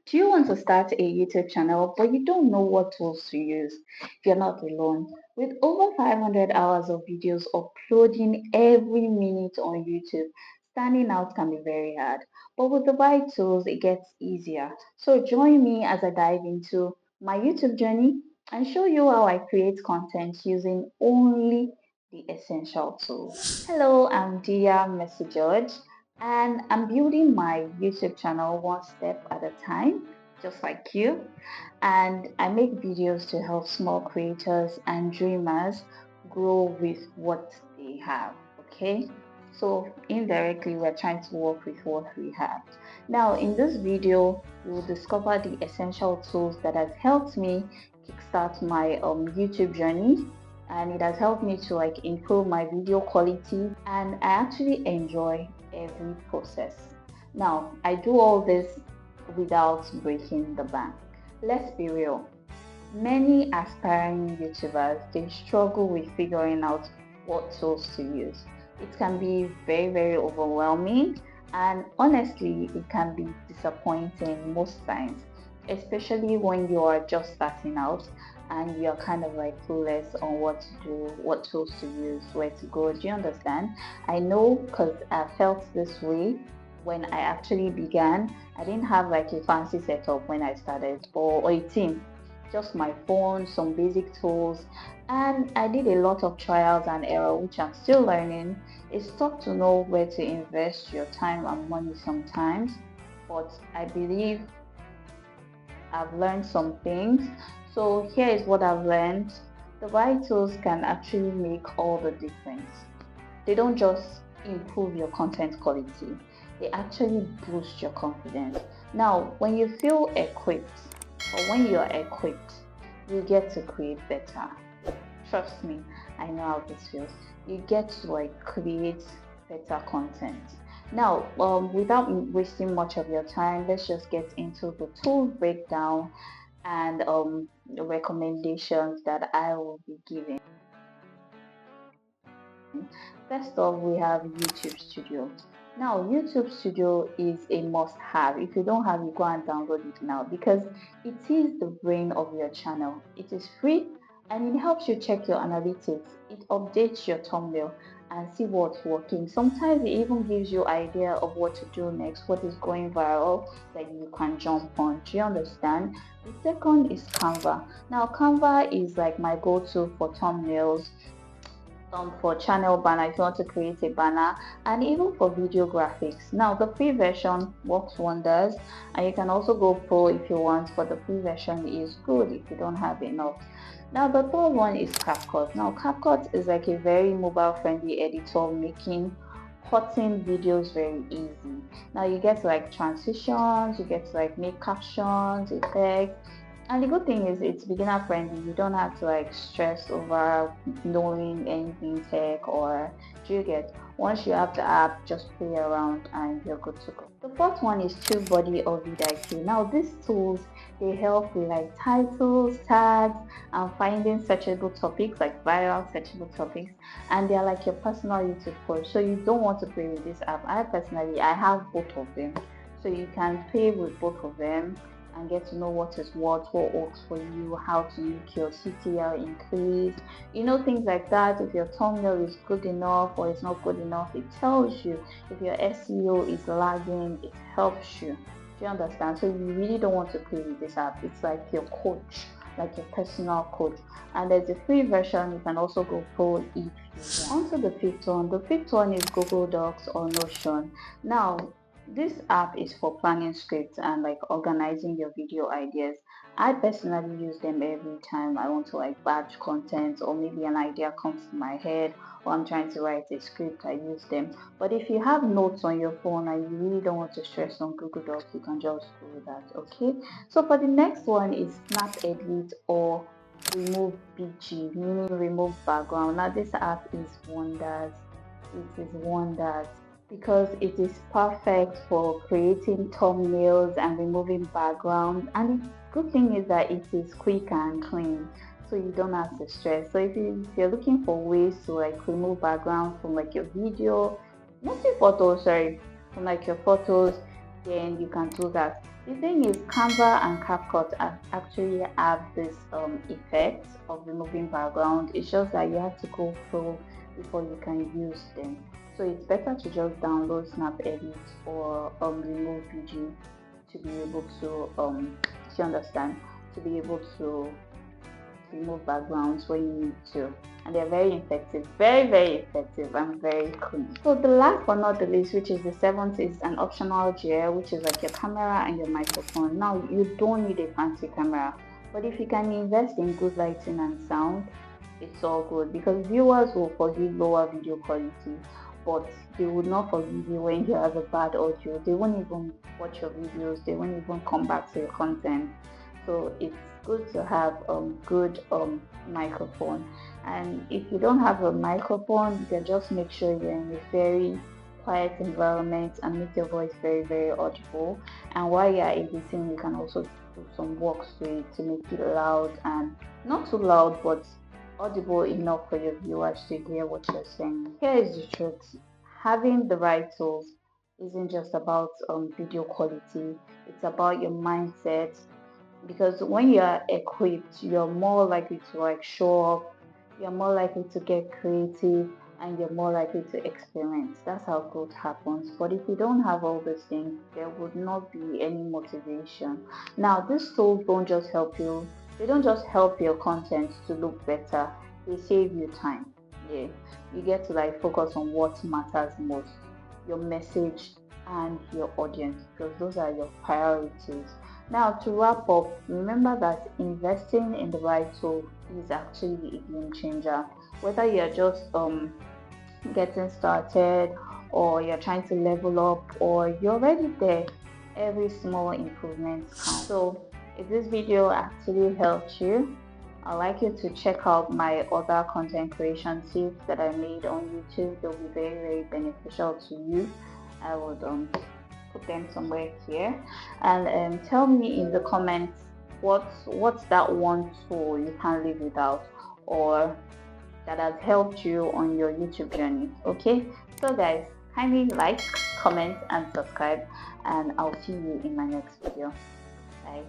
Do you want to start a YouTube channel but you don't know what tools to use? You're not alone. With over 500 hours of videos uploading every minute on YouTube, standing out can be very hard. But with the right tools, it gets easier. So join me as I dive into my YouTube journey and show you how I create content using only the essential tools. Hello, I'm Dia Messi George and I'm building my YouTube channel one step at a time, just like you. And I make videos to help small creators and dreamers grow with what they have. Okay, so indirectly, we're trying to work with what we have. Now, in this video, you will discover the essential tools that has helped me kickstart my YouTube journey, and it has helped me to like improve my video quality, and I actually enjoy every process. Now, I do all this without breaking the bank. Let's be real. Many aspiring YouTubers, they struggle with figuring out what tools to use. It can be very, very overwhelming, and honestly, it can be disappointing most times, especially when you are just starting out and you're kind of like clueless on what to do, what tools to use, where to go. Do you understand? I know because I felt this way when I actually began. I didn't have like a fancy setup when I started, or a team, just my phone, some basic tools, and I did a lot of trials and error, which I'm still learning. It's tough to know where to invest your time and money sometimes, but I believe I've learned some things. So here is what I've learned. The right tools can actually make all the difference. They don't just improve your content quality, they actually boost your confidence. Now, when you feel equipped, or when you're equipped, you get to create better. Trust me, I know how this feels. You get to like create better content. Now, without wasting much of your time, let's just get into the tool breakdown and the recommendations that I will be giving. First off, we have YouTube Studio. Now, YouTube Studio is a must-have. If you don't have it, go and download it now because it is the brain of your channel. It is free and it helps you check your analytics. It updates your thumbnail and see what's working. Sometimes it even gives you idea of what to do next, what is going viral that you can jump on. Do you understand? The second is Canva. Now, Canva is like my go-to for thumbnails, for channel banner if you want to create a banner, and even for video graphics. Now the free version works wonders, and you can also go pro if you want, but the free version is good if you don't have enough. Now the third one is CapCut. Now CapCut is like a very mobile friendly editor, making cutting videos very easy. Now you get to like transitions, you get to like make captions, effects, and the good thing is it's beginner friendly. You don't have to like stress over knowing anything tech, or do you get, once you have the app, just play around and you're good to go. The fourth one is TubeBuddy or vidIQ. Now these tools, they help with like titles, tags, and finding searchable topics, like viral searchable topics, and they're like your personal YouTube coach. So you don't want to play with this app. I personally, I have both of them, so you can play with both of them and get to know what is what works for you, how to make your CTR increase, things like that. If your thumbnail is good enough or it's not good enough, it tells you. If your SEO is lagging, it helps you. Do you understand? So you really don't want to play with this app. It's like your coach, like your personal coach. And there's a free version. You can also go pro if you want. On to the fifth one. The fifth one is Google Docs or Notion. Now, this app is for planning scripts and like organizing your video ideas. I personally use them every time I want to like batch content, or maybe an idea comes to my head, or I'm trying to write a script. I use them. But if you have notes on your phone and you really don't want to stress on Google Docs, you can just do that. Okay, so for the next one is Snap Edit or Remove BG, meaning remove background. Now this app is wonders. It is wonders because it is perfect for creating thumbnails and removing background. And the good thing is that it is quick and clean, so you don't have to stress. So if you're looking for ways to like remove background from like your video, mostly photos, sorry, from like your photos, then you can do that. The thing is, Canva and CapCut actually have this effect of removing background. It's just that you have to go through before you can use them. So it's better to just download Snap Edit or remove video to be able to if you understand, to be able to remove backgrounds when you need to, and they're very effective, very effective and very clean. So the last but not the least, which is the seventh, is an optional gear, which is like your camera and your microphone. Now you don't need a fancy camera, but if you can invest in good lighting and sound, it's all good, because viewers will forgive lower video quality, but they would not forgive you when you have a bad audio. They won't even watch your videos, they won't even come back to your content. So it's good to have good microphone. And if you don't have a microphone, you can just make sure you're in a very quiet environment and make your voice very audible. And while you're editing, you can also do some works to it to make it loud, and not too loud, but audible enough for your viewers to hear what you're saying. Here is the truth: having the right tools isn't just about video quality, it's about your mindset, because when you are equipped, you're more likely to like show up, you're more likely to get creative, and you're more likely to experiment. That's how growth happens. But if you don't have all these things, there would not be any motivation. Now, these tools don't just help you, they don't just help your content to look better, they save you time. Yeah, you get to like focus on what matters most: your message and your audience, because those are your priorities. Now, to wrap up, remember that investing in the right tool is actually a game changer. Whether you're just getting started, or you're trying to level up, or you're already there, every small improvement counts. So if this video actually helped you, I'd like you to check out my other content creation tips that I made on YouTube. They'll be very beneficial to you. I would put them somewhere here, and tell me in the comments what's that one tool you can't live without, or that has helped you on your YouTube journey. Okay, so guys, kindly like, comment and subscribe, and I'll see you in my next video. Bye.